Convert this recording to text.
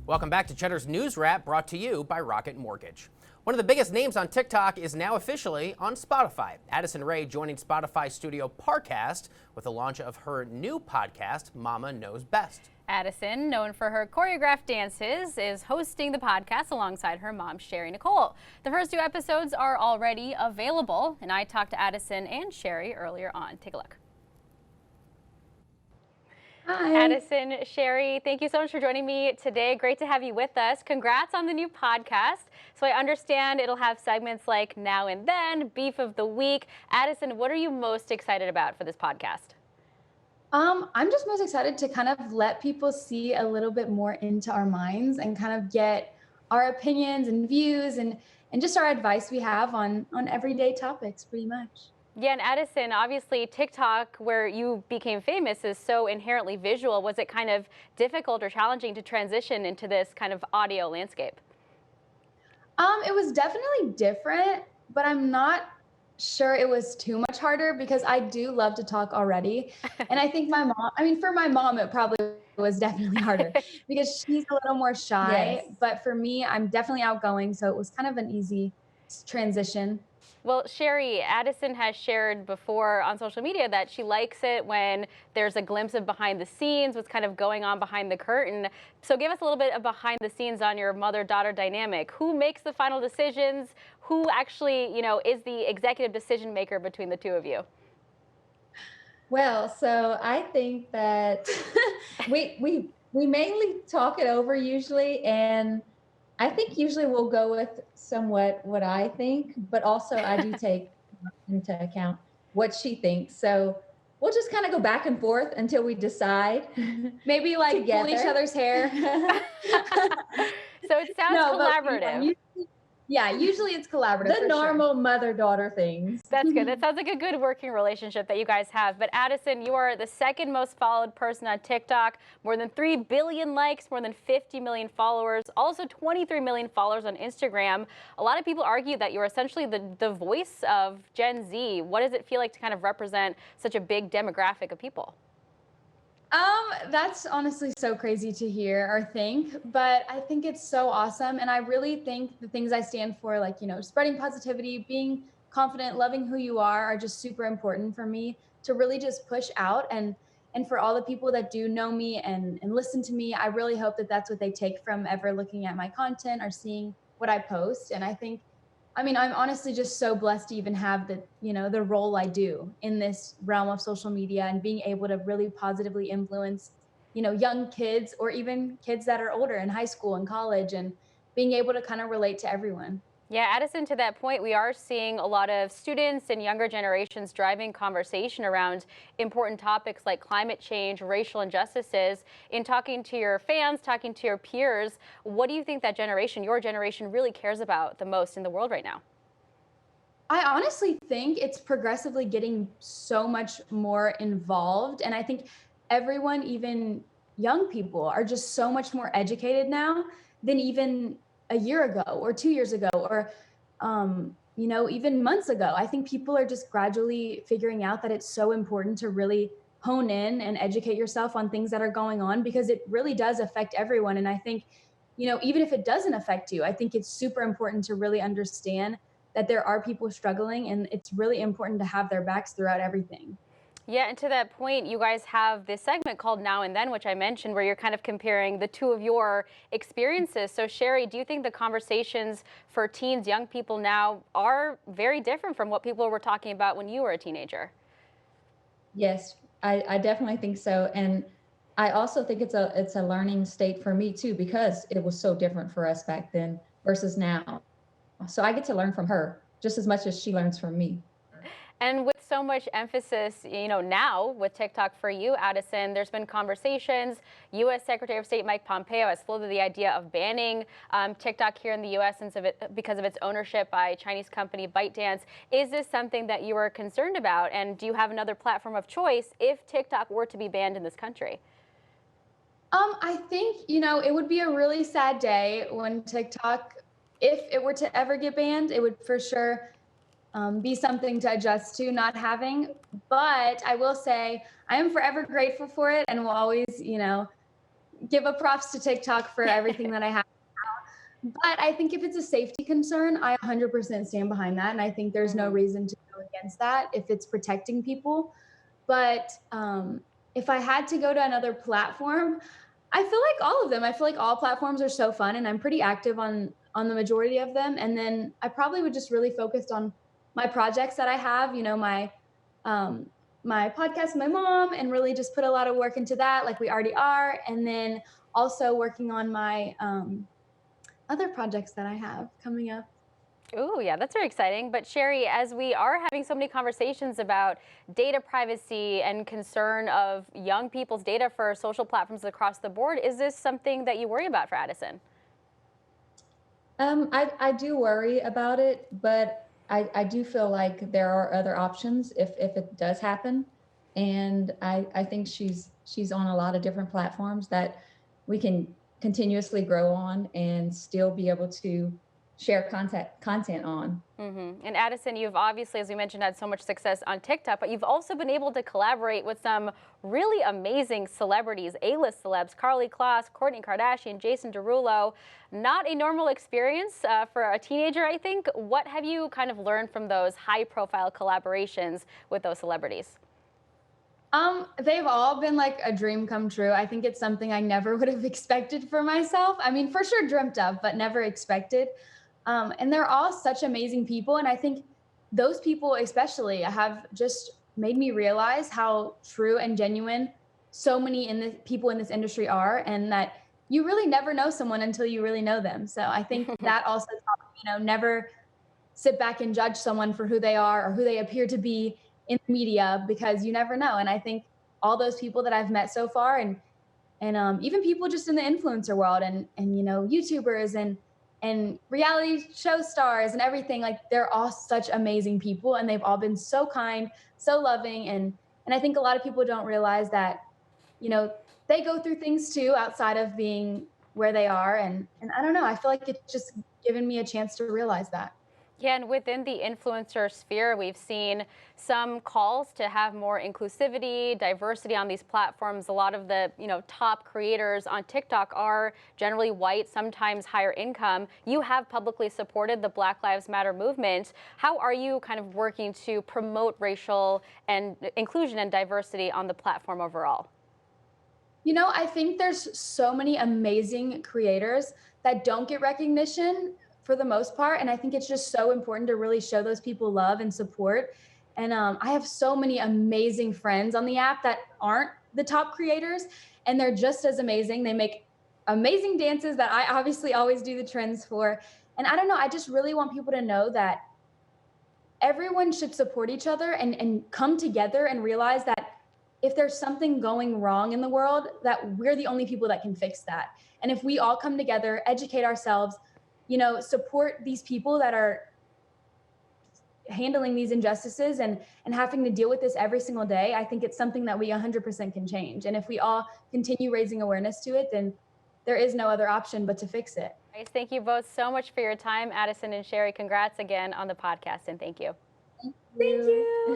Welcome back to Cheddar's News Wrap, brought to you by Rocket Mortgage. One of the biggest names on TikTok is now officially on Spotify. Addison Rae joining Spotify studio Parcast with the launch of her new podcast, Mama Knows Best. Addison, known for her choreographed dances, is hosting the podcast alongside her mom, Sherry Nicole. The first 2 episodes are already available, and I talked to Addison and Sherry earlier on. Take a look. Hi. Addison, Sherry, thank you so much for joining me today. Great to have you with us. Congrats on the new podcast. So I understand it'll have segments like Now and Then, Beef of the Week. Addison, what are you most excited about for this podcast? I'm just most excited to kind of let people see a little bit more into our minds and kind of get our opinions and views and just our advice we have on everyday topics, pretty much. Yeah, and Addison, obviously TikTok, where you became famous, is so inherently visual. Was it kind of difficult or challenging to transition into this kind of audio landscape? It was definitely different, but I'm not sure it was too much harder because I do love to talk already. And I think for my mom, it probably was definitely harder because she's a little more shy. Yes. But for me, I'm definitely outgoing. So it was kind of an easy transition. Well, Sherry, Addison has shared before on social media that she likes it when there's a glimpse of behind the scenes, what's kind of going on behind the curtain. So give us a little bit of behind the scenes on your mother-daughter dynamic. Who makes the final decisions? Who actually, is the executive decision maker between the two of you? Well, so I think that we mainly talk it over usually, and I think usually we'll go with somewhat what I think, but also I do take into account what she thinks. So we'll just kind of go back and forth until we decide. Maybe like Together. pull each other's hair. So it sounds collaborative. Usually it's collaborative. The normal mother-daughter things. That's good. That sounds like a good working relationship that you guys have. But Addison, you are the second most followed person on TikTok. More than 3 billion likes, more than 50 million followers, also 23 million followers on Instagram. A lot of people argue that you're essentially the voice of Gen Z. What does it feel like to kind of represent such a big demographic of people? That's honestly so crazy to hear or think, but I think it's so awesome. And I really think the things I stand for, like, spreading positivity, being confident, loving who you are just super important for me to really just push out. And for all the people that do know me and listen to me, I really hope that that's what they take from ever looking at my content or seeing what I post. And I'm honestly just so blessed to even have the role I do in this realm of social media and being able to really positively influence, young kids or even kids that are older in high school and college and being able to kind of relate to everyone. Yeah, Addison, to that point, we are seeing a lot of students and younger generations driving conversation around important topics like climate change, racial injustices. In talking to your fans, talking to your peers, what do you think that generation, your generation, really cares about the most in the world right now? I honestly think it's progressively getting so much more involved. And I think everyone, even young people, are just so much more educated now than even a year ago or 2 years ago or, even months ago. I think people are just gradually figuring out that it's so important to really hone in and educate yourself on things that are going on because it really does affect everyone. And I think, even if it doesn't affect you, I think it's super important to really understand that there are people struggling and it's really important to have their backs throughout everything. Yeah, and to that point, you guys have this segment called Now and Then, which I mentioned, where you're kind of comparing the two of your experiences. So Sherry, do you think the conversations for teens, young people now are very different from what people were talking about when you were a teenager? Yes, I definitely think so. And I also think it's a learning state for me too, because it was so different for us back then versus now. So I get to learn from her just as much as she learns from me. And with so much emphasis, now with TikTok for you, Addison, there's been conversations. U.S. Secretary of State Mike Pompeo has floated the idea of banning TikTok here in the U.S. because of its ownership by Chinese company ByteDance. Is this something that you are concerned about? And do you have another platform of choice if TikTok were to be banned in this country? I think, it would be a really sad day when TikTok, if it were to ever get banned, it would for sure be something to adjust to not having. But I will say I am forever grateful for it and will always, give a props to TikTok for everything that I have. But I think if it's a safety concern, I 100% stand behind that. And I think there's no reason to go against that if it's protecting people. But if I had to go to another platform, I feel like all of them. I feel like all platforms are so fun, and I'm pretty active on the majority of them. And then I probably would just really focus on my projects that I have. You know, my podcast with my mom, and really just put a lot of work into that, like we already are. And then also working on my other projects that I have coming up. Ooh, yeah, that's very exciting. But Sherry, as we are having so many conversations about data privacy and concern of young people's data for social platforms across the board, is this something that you worry about for Addison? I do worry about it, but I do feel like there are other options if it does happen. And I think she's on a lot of different platforms that we can continuously grow on and still be able to share content on. And Addison, you've obviously, as we mentioned, had so much success on TikTok, but you've also been able to collaborate with some really amazing celebrities, A-list celebs, Karlie Kloss, Kourtney Kardashian, Jason Derulo. Not a normal experience for a teenager, I think. What have you kind of learned from those high-profile collaborations with those celebrities? They've all been like a dream come true. I think it's something I never would have expected for myself. I mean, for sure dreamt of, but never expected. And they're all such amazing people. And I think those people especially have just made me realize how true and genuine so many people in this industry are, and that you really never know someone until you really know them. So I think that also taught me, never sit back and judge someone for who they are or who they appear to be in the media, because you never know. And I think all those people that I've met so far, and even people just in the influencer world, and YouTubers and reality show stars and everything, like they're all such amazing people, and they've all been so kind, so loving. And I think a lot of people don't realize that, they go through things too outside of being where they are. And I don't know, I feel like it's just given me a chance to realize that. Yeah, and within the influencer sphere, we've seen some calls to have more inclusivity, diversity on these platforms. A lot of the top creators on TikTok are generally white, sometimes higher income. You have publicly supported the Black Lives Matter movement. How are you kind of working to promote racial and inclusion and diversity on the platform overall? I think there's so many amazing creators that don't get recognition for the most part. And I think it's just so important to really show those people love and support. And I have so many amazing friends on the app that aren't the top creators, and they're just as amazing. They make amazing dances that I obviously always do the trends for. And I don't know, I just really want people to know that everyone should support each other and come together and realize that if there's something going wrong in the world, that we're the only people that can fix that. And if we all come together, educate ourselves, support these people that are handling these injustices and having to deal with this every single day, I think it's something that we 100% can change. And if we all continue raising awareness to it, then there is no other option but to fix it. Nice. Thank you both so much for your time, Addison and Sherry. Congrats again on the podcast, and thank you. Thank you.